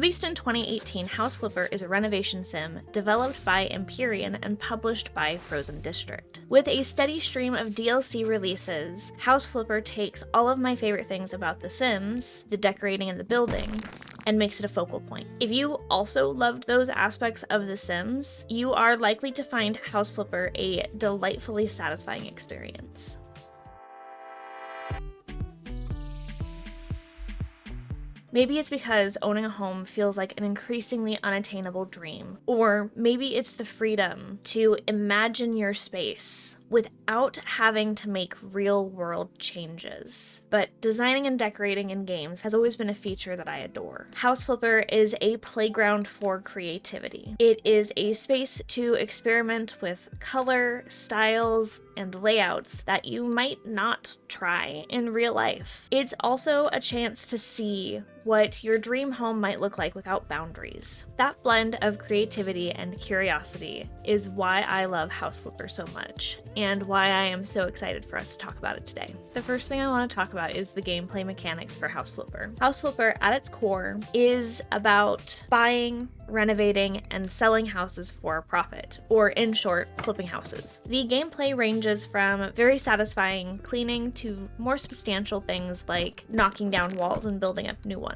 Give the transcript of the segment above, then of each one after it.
Released in 2018, House Flipper is a renovation sim developed by Empyrean and published by Frozen District. With a steady stream of DLC releases, House Flipper takes all of my favorite things about The Sims, the decorating and the building, and makes it a focal point. If you also loved those aspects of The Sims, you are likely to find House Flipper a delightfully satisfying experience. Maybe it's because owning a home feels like an increasingly unattainable dream, or maybe it's the freedom to imagine your space without having to make real-world changes. But designing and decorating in games has always been a feature that I adore. House Flipper is a playground for creativity. It is a space to experiment with color, styles, and layouts that you might not try in real life. It's also a chance to see what your dream home might look like without boundaries. That blend of creativity and curiosity is why I love House Flipper so much, and why I am so excited for us to talk about it today. The first thing I want to talk about is the gameplay mechanics for House Flipper. House Flipper, at its core, is about buying, renovating, and selling houses for a profit, or in short, flipping houses. The gameplay ranges from very satisfying cleaning to more substantial things like knocking down walls and building up new ones.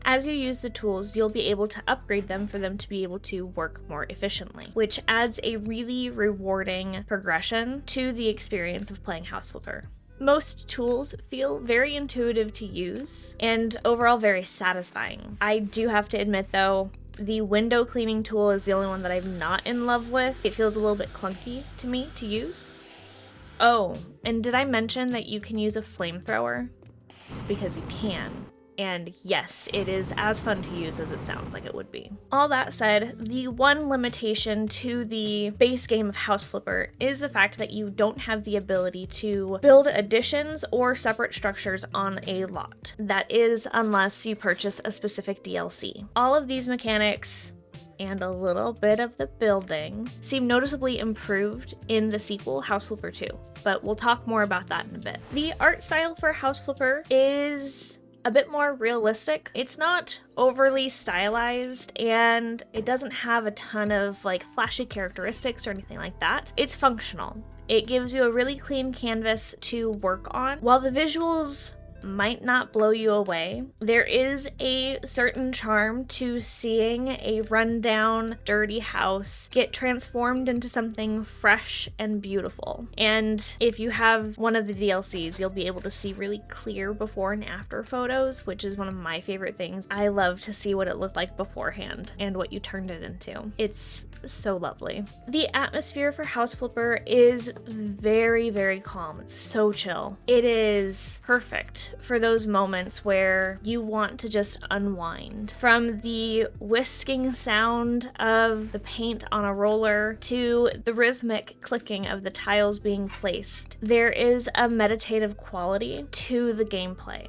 As you use the tools, you'll be able to upgrade them for them to be able to work more efficiently, which adds a really rewarding progression to the experience of playing House Flipper. Most tools feel very intuitive to use and overall very satisfying. I do have to admit though, the window cleaning tool is the only one that I'm not in love with. It feels a little bit clunky to me to use. Oh, and did I mention that you can use a flamethrower? Because you can. And yes, it is as fun to use as it sounds like it would be. All that said, the one limitation to the base game of House Flipper is the fact that you don't have the ability to build additions or separate structures on a lot. That is, unless you purchase a specific DLC. All of these mechanics and a little bit of the building seem noticeably improved in the sequel, House Flipper 2, but we'll talk more about that in a bit. The art style for House Flipper is a bit more realistic. It's not overly stylized, and it doesn't have a ton of like flashy characteristics or anything like that. It's functional. It gives you a really clean canvas to work on. While the visuals might not blow you away, there is a certain charm to seeing a rundown, dirty house get transformed into something fresh and beautiful. And if you have one of the DLCs, you'll be able to see really clear before and after photos, which is one of my favorite things. I love to see what it looked like beforehand and what you turned it into. It's so lovely. The atmosphere for House Flipper is very, very calm. It's so chill. It is perfect for those moments where you want to just unwind. From the whisking sound of the paint on a roller to the rhythmic clicking of the tiles being placed, there is a meditative quality to the gameplay.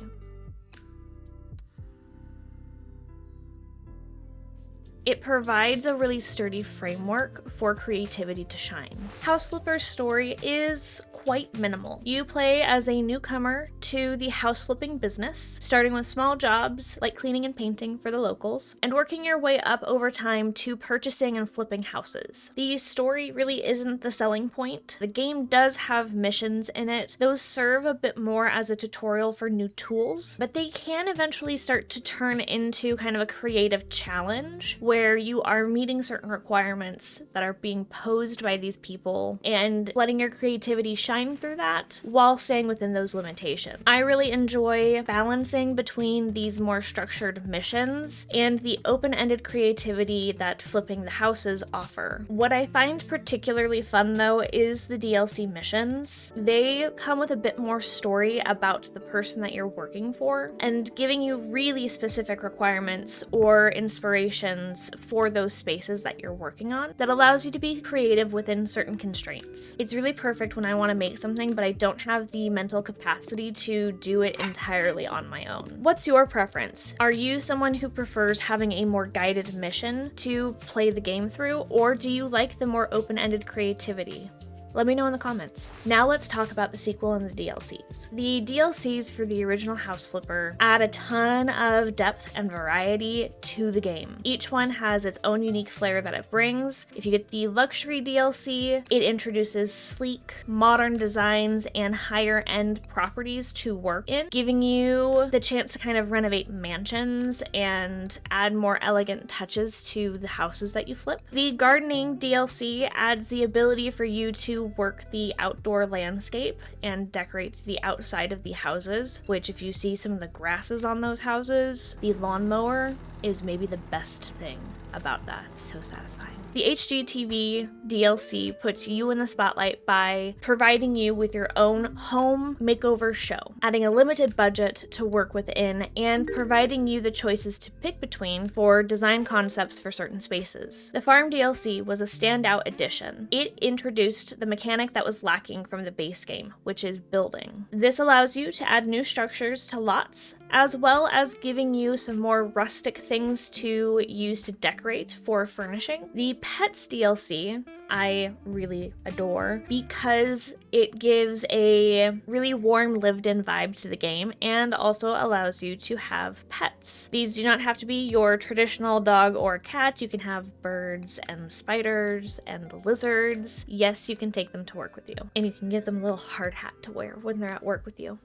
It provides a really sturdy framework for creativity to shine. House Flipper's story is quite minimal. You play as a newcomer to the house flipping business, starting with small jobs like cleaning and painting for the locals, and working your way up over time to purchasing and flipping houses. The story really isn't the selling point. The game does have missions in it. Those serve a bit more as a tutorial for new tools, but they can eventually start to turn into kind of a creative challenge where you are meeting certain requirements that are being posed by these people and letting your creativity shine through that while staying within those limitations. I really enjoy balancing between these more structured missions and the open-ended creativity that flipping the houses offer. What I find particularly fun though is the DLC missions. They come with a bit more story about the person that you're working for and giving you really specific requirements or inspirations for those spaces that you're working on that allows you to be creative within certain constraints. It's really perfect when I want to make something but I don't have the mental capacity to do it entirely on my own. What's your preference? Are you someone who prefers having a more guided mission to play the game through, or do you like the more open-ended creativity? Let me know in the comments. Now let's talk about the sequel and the DLCs. The DLCs for the original House Flipper add a ton of depth and variety to the game. Each one has its own unique flair that it brings. If you get the luxury DLC, it introduces sleek, modern designs and higher end properties to work in, giving you the chance to kind of renovate mansions and add more elegant touches to the houses that you flip. The gardening DLC adds the ability for you to work the outdoor landscape and decorate the outside of the houses, which if you see some of the grasses on those houses, the lawnmower is maybe the best thing about that. It's so satisfying. The HGTV DLC puts you in the spotlight by providing you with your own home makeover show, adding a limited budget to work within, and providing you the choices to pick between for design concepts for certain spaces. The Farm DLC was a standout addition. It introduced the mechanic that was lacking from the base game, which is building. This allows you to add new structures to lots, as well as giving you some more rustic things to use to decorate for furnishing. The Pets DLC I really adore because it gives a really warm, lived-in vibe to the game and also allows you to have pets. These do not have to be your traditional dog or cat. You can have birds and spiders and lizards. Yes, you can take them to work with you, and you can give them a little hard hat to wear when they're at work with you.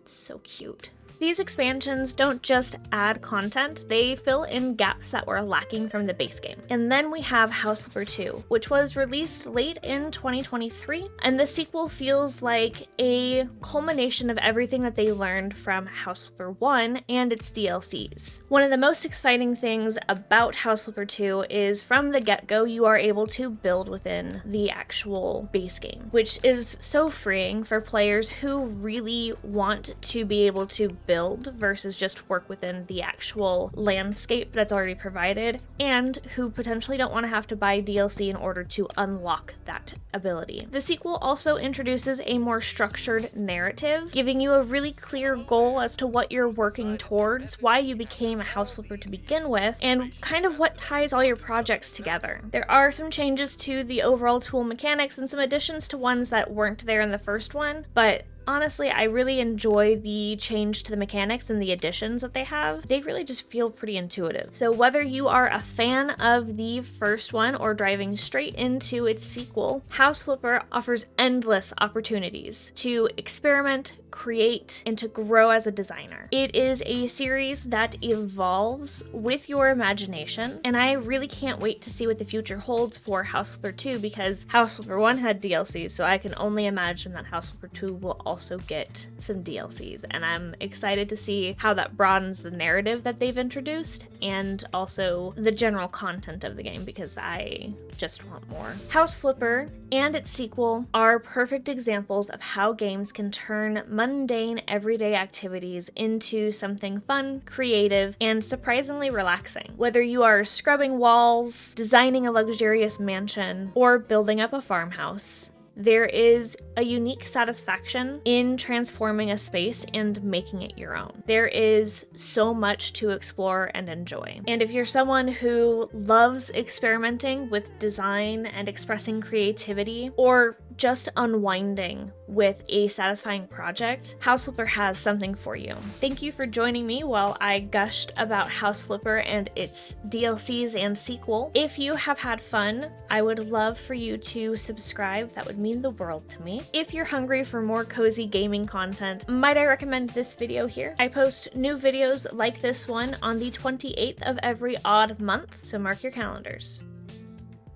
It's so cute. These expansions don't just add content, they fill in gaps that were lacking from the base game. And then we have House Flipper 2, which was released late in 2023, and the sequel feels like a culmination of everything that they learned from House Flipper 1 and its DLCs. One of the most exciting things about House Flipper 2 is from the get-go you are able to build within the actual base game, which is so freeing for players who really want to be able to build versus just work within the actual landscape that's already provided, and who potentially don't want to have to buy DLC in order to unlock that ability. The sequel also introduces a more structured narrative, giving you a really clear goal as to what you're working towards, why you became a house flipper to begin with, and kind of what ties all your projects together. There are some changes to the overall tool mechanics and some additions to ones that weren't there in the first one, but honestly, I really enjoy the change to the mechanics and the additions that they have. They really just feel pretty intuitive. So whether you are a fan of the first one or driving straight into its sequel, House Flipper offers endless opportunities to experiment, create, and to grow as a designer. It is a series that evolves with your imagination, and I really can't wait to see what the future holds for House Flipper 2 because House Flipper 1 had DLCs, so I can only imagine that House Flipper 2 will also get some DLCs, and I'm excited to see how that broadens the narrative that they've introduced and also the general content of the game because I just want more. House Flipper and its sequel are perfect examples of how games can turn mundane everyday activities into something fun, creative, and surprisingly relaxing. Whether you are scrubbing walls, designing a luxurious mansion, or building up a farmhouse, there is a unique satisfaction in transforming a space and making it your own. There is so much to explore and enjoy. And if you're someone who loves experimenting with design and expressing creativity, or just unwinding with a satisfying project, House Flipper has something for you. Thank you for joining me while I gushed about House Flipper and its DLCs and sequel. If you have had fun, I would love for you to subscribe. That would mean the world to me. If you're hungry for more cozy gaming content, might I recommend this video here? I post new videos like this one on the 28th of every odd month, so mark your calendars.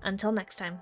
Until next time.